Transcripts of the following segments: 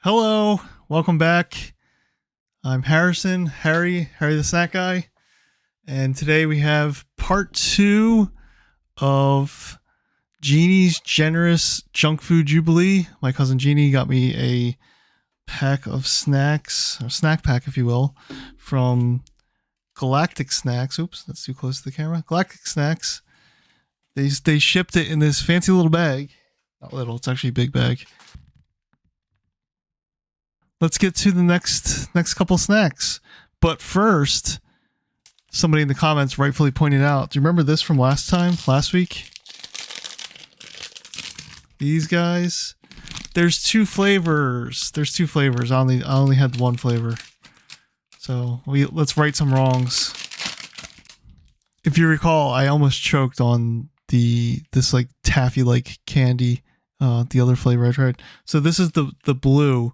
Hello, welcome back. I'm Harrison, Harry the Snack Guy, and today we have part 2 of Jeannie's Generous Junk Food Jubilee. My cousin Jeannie got me a pack of snacks, or snack pack if you will, from Galactic Snacks. Oops, that's too close to the camera. Galactic Snacks. They shipped it in this fancy little bag. Not little, it's actually a big bag. Let's get to the next couple snacks. But first, somebody in the comments rightfully pointed out, do you remember this from last week? These guys. There's two flavors. I only had one flavor. So let's right some wrongs. If you recall, I almost choked on this like taffy like candy, the other flavor I tried. So this is the blue.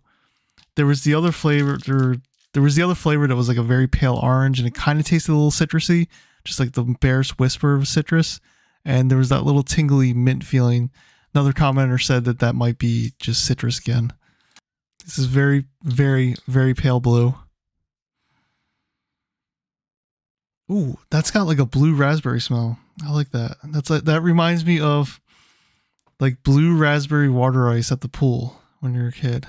There was the other flavor. There was the other flavor that was like a very pale orange, and it kind of tasted a little citrusy, just like the barest whisper of citrus. And there was that little tingly mint feeling. Another commenter said that might be just citrus again. This is very, very, very pale blue. Ooh, that's got like a blue raspberry smell. I like that. That reminds me of like blue raspberry water ice at the pool when you're a kid.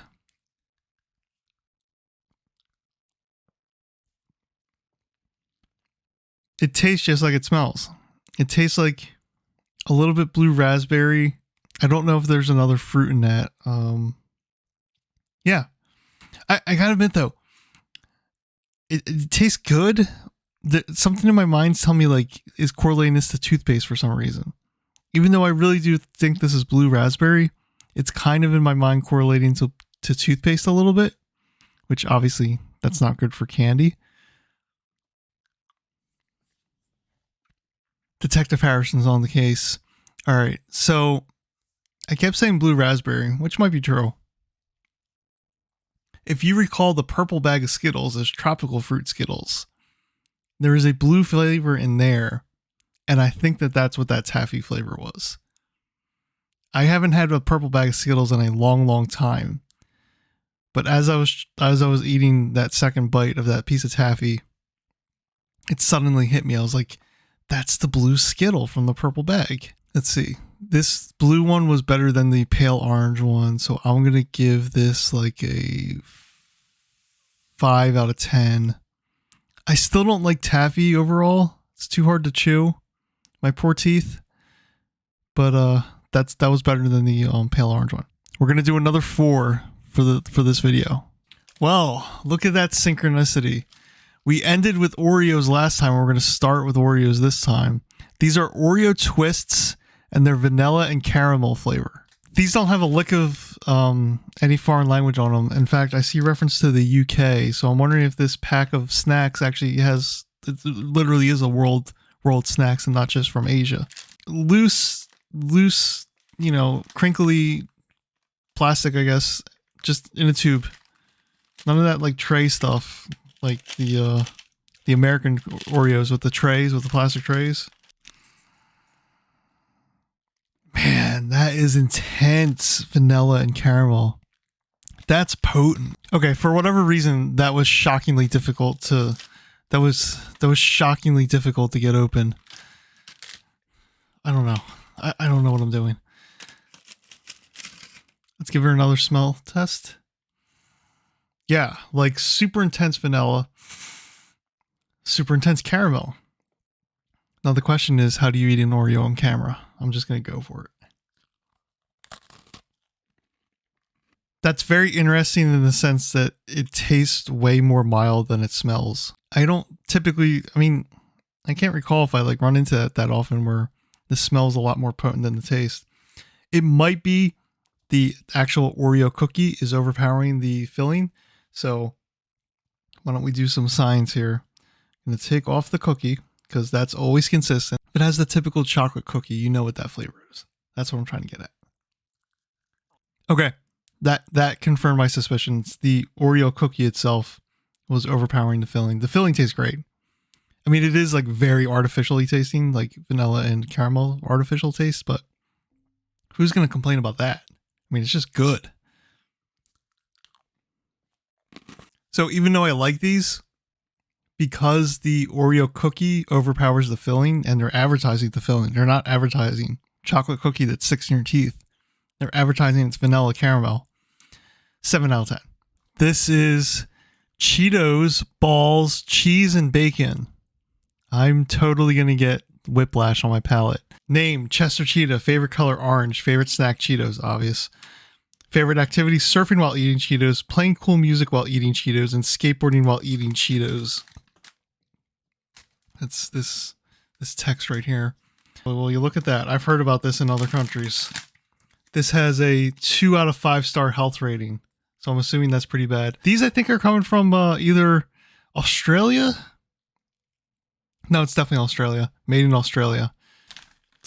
It tastes just like it smells. It tastes like a little bit blue raspberry. I don't know if there's another fruit in that. Yeah. I gotta admit though, it tastes good. Something in my mind's telling me like is correlating this to toothpaste for some reason. Even though I really do think this is blue raspberry, it's kind of in my mind correlating to toothpaste a little bit, which obviously that's not good for candy. Detective Harrison's on the case. All right, so I kept saying blue raspberry, which might be true. If you recall the purple bag of Skittles as tropical fruit Skittles, there is a blue flavor in there, and I think that's what that taffy flavor was. I haven't had a purple bag of Skittles in a long, long time, but as I was eating that second bite of that piece of taffy, it suddenly hit me. I was like, that's the blue Skittle from the purple bag. Let's see. This blue one was better than the pale orange one, so I'm going to give this like a 5 out of 10. I still don't like taffy overall. It's too hard to chew. My poor teeth. But that was better than the pale orange one. We're going to do another 4 for this video. Well, look at that synchronicity. We ended with Oreos last time. We're going to start with Oreos this time. These are Oreo twists, and they're vanilla and caramel flavor. These don't have a lick of any foreign language on them. In fact, I see reference to the UK, so I'm wondering if this pack of snacks actually it literally is a world snacks and not just from Asia. Loose, crinkly plastic, I guess, just in a tube. None of that like tray stuff, like the American Oreos with the plastic trays. Man, that is intense vanilla and caramel. That's potent. Okay, for whatever reason, that was shockingly difficult to get open. I don't know. I don't know what I'm doing. Let's give her another smell test. Yeah, like super intense vanilla, super intense caramel. Now the question is, how do you eat an Oreo on camera? I'm just going to go for it. That's very interesting in the sense that it tastes way more mild than it smells. I don't typically, I can't recall if I like run into that often where the smell is a lot more potent than the taste. It might be the actual Oreo cookie is overpowering the filling. So why don't we do some science here? I'm going to take off the cookie because that's always consistent. If it has the typical chocolate cookie, you know what that flavor is. That's what I'm trying to get at. Okay, that confirmed my suspicions. The Oreo cookie itself was overpowering the filling. The filling tastes great. I mean, it is like very artificially tasting, like vanilla and caramel artificial taste, but who's going to complain about that? I mean, it's just good. So even though I like these, because the Oreo cookie overpowers the filling and they're advertising the filling, they're not advertising chocolate cookie that sticks in your teeth. They're advertising it's vanilla caramel. 7 out of 10. This is Cheetos, balls, cheese, and bacon. I'm totally going to get whiplash on my palate. Name, Chester Cheetah. Favorite color, orange. Favorite snack, Cheetos, obvious. Favorite activity, surfing while eating Cheetos, playing cool music while eating Cheetos, and skateboarding while eating Cheetos. That's this text right here. Well, you look at that. I've heard about this in other countries. This has a 2 out of 5 star health rating. So I'm assuming that's pretty bad. These, I think, are coming from either Australia. No, it's definitely Australia. Made in Australia.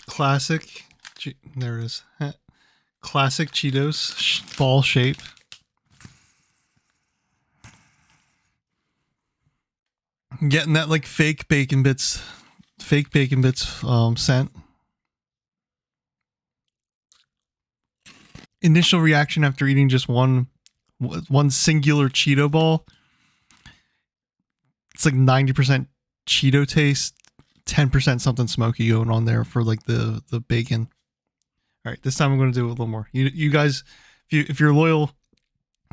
Classic. There it is. Classic Cheetos ball shape. I'm getting that like fake bacon bits scent. Initial reaction after eating just one singular Cheeto ball. It's like 90% Cheeto taste, 10% something smoky going on there for like the bacon. All right, this time I'm going to do a little more. You guys, if you're a loyal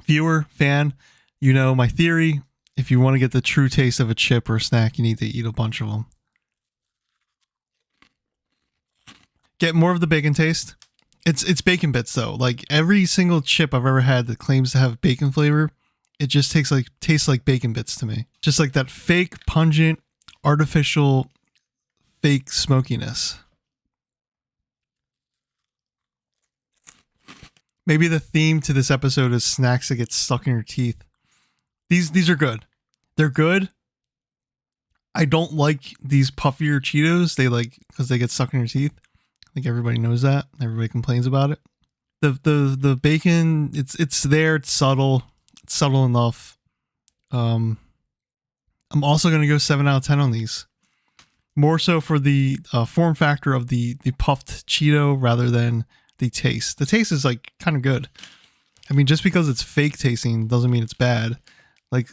viewer, fan, you know my theory. If you want to get the true taste of a chip or a snack, you need to eat a bunch of them. Get more of the bacon taste. It's bacon bits though. Like every single chip I've ever had that claims to have bacon flavor, it just tastes like bacon bits to me. Just like that fake, pungent, artificial, fake smokiness. Maybe the theme to this episode is snacks that get stuck in your teeth. These are good. They're good. I don't like these puffier Cheetos. Because they get stuck in your teeth. I think everybody knows that. Everybody complains about it. The bacon, it's there. It's subtle. It's subtle enough. I'm also gonna go 7 out of 10 on these. More so for the form factor of the puffed Cheeto rather than the taste. The taste is like kind of good. I mean, just because it's fake tasting doesn't mean it's bad. Like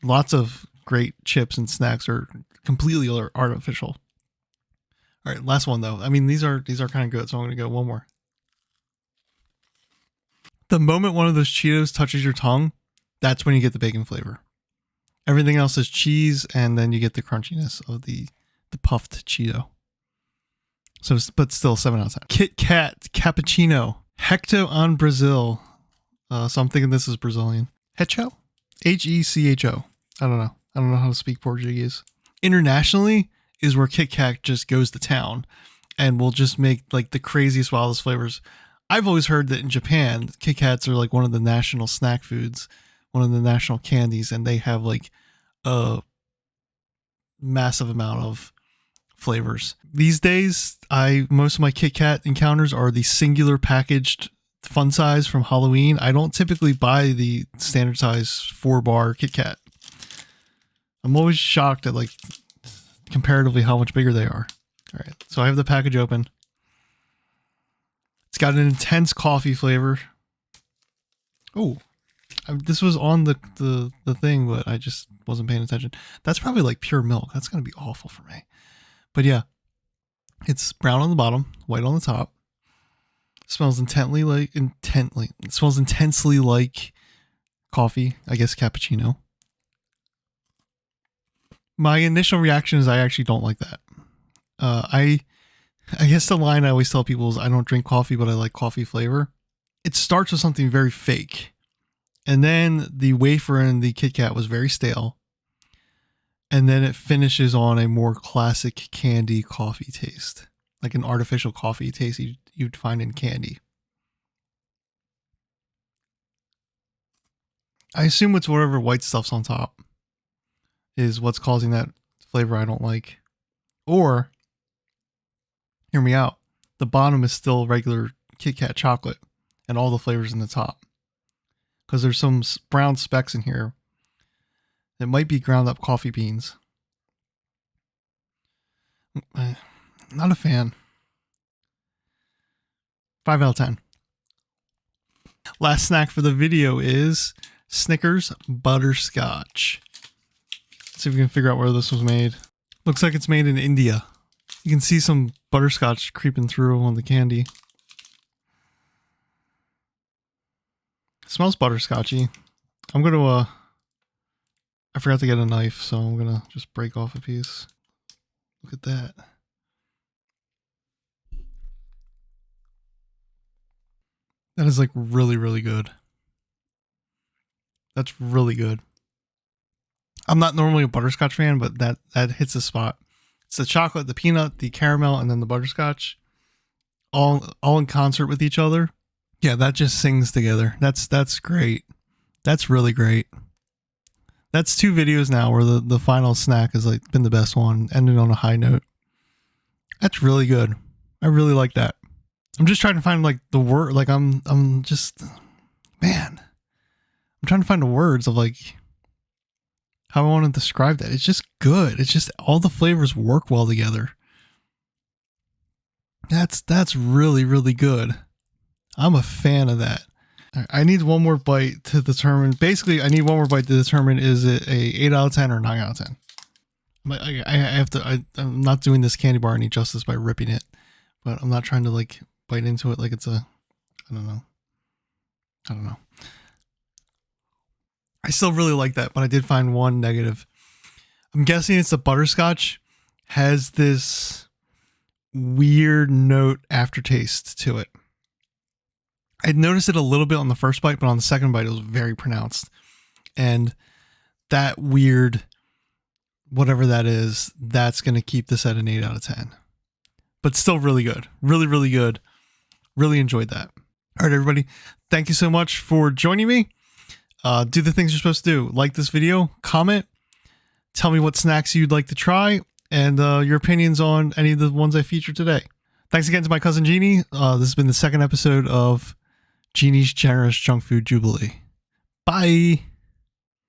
lots of great chips and snacks are completely artificial. All right, last one though. I mean, these are kind of good, so I'm going to go one more. The moment one of those Cheetos touches your tongue, that's when you get the bacon flavor. Everything else is cheese, and then you get the crunchiness of the puffed Cheeto. So, but still 7 out of 10. Kit Kat Cappuccino Hecto on Brazil. So I'm thinking this is Brazilian. Hecho? Hecho. I don't know. I don't know how to speak Portuguese. Internationally is where Kit Kat just goes to town and will just make like the craziest, wildest flavors. I've always heard that in Japan, Kit Kats are like one of the national snack foods, one of the national candies, and they have like a massive amount of flavors. These days, most of my Kit Kat encounters are the singular packaged fun size from Halloween. I don't typically buy the standard size 4-bar Kit Kat. I'm always shocked at like comparatively how much bigger they are. All right, so I have the package open. It's got an intense coffee flavor. Oh, this was on the thing, but I just wasn't paying attention. That's probably like pure milk. That's gonna be awful for me. But yeah, it's brown on the bottom, white on the top. It smells intensely like coffee. I guess cappuccino. My initial reaction is I actually don't like that. I guess the line I always tell people is I don't drink coffee, but I like coffee flavor. It starts with something very fake. And then the wafer in the Kit Kat was very stale. And then it finishes on a more classic candy coffee taste. Like an artificial coffee taste you'd find in candy. I assume it's whatever white stuff's on top is what's causing that flavor I don't like. Or, hear me out, the bottom is still regular Kit Kat chocolate and all the flavors in the top. Because there's some brown specks in here. It might be ground up coffee beans. Not a fan. 5 out of 10. Last snack for the video is Snickers Butterscotch. Let's see if we can figure out where this was made. Looks like it's made in India. You can see some butterscotch creeping through on the candy. It smells butterscotchy. I'm going to, I forgot to get a knife, so I'm going to just break off a piece. Look at that. That is like really, really good. That's really good. I'm not normally a butterscotch fan, but that hits the spot. It's the chocolate, the peanut, the caramel, and then the butterscotch, all in concert with each other. Yeah, that just sings together. That's great. That's really great. That's 2 videos now where the final snack has like been the best one, ended on a high note. That's really good. I really like that. I'm just trying to find like the word. Like I'm just, man. I'm trying to find the words of like how I want to describe that. It's just good. It's just all the flavors work well together. That's really, really good. I'm a fan of that. I need one more bite to determine. Basically, I need one more bite to determine is it a 8 out of 10 or 9 out of 10. I have to. I'm not doing this candy bar any justice by ripping it, but I'm not trying to like bite into it like it's a. I don't know. I still really like that, but I did find one negative. I'm guessing it's the butterscotch has this weird note aftertaste to it. I'd noticed it a little bit on the first bite, but on the second bite, it was very pronounced. And that weird, whatever that is, that's going to keep this at an 8 out of 10. But still really good. Really, really good. Really enjoyed that. All right, everybody. Thank you so much for joining me. Do the things you're supposed to do. Like this video, comment, tell me what snacks you'd like to try, and your opinions on any of the ones I featured today. Thanks again to my cousin Jeannie. This has been the second episode of Jeannie's Generous Junk Food Jubilee. Bye.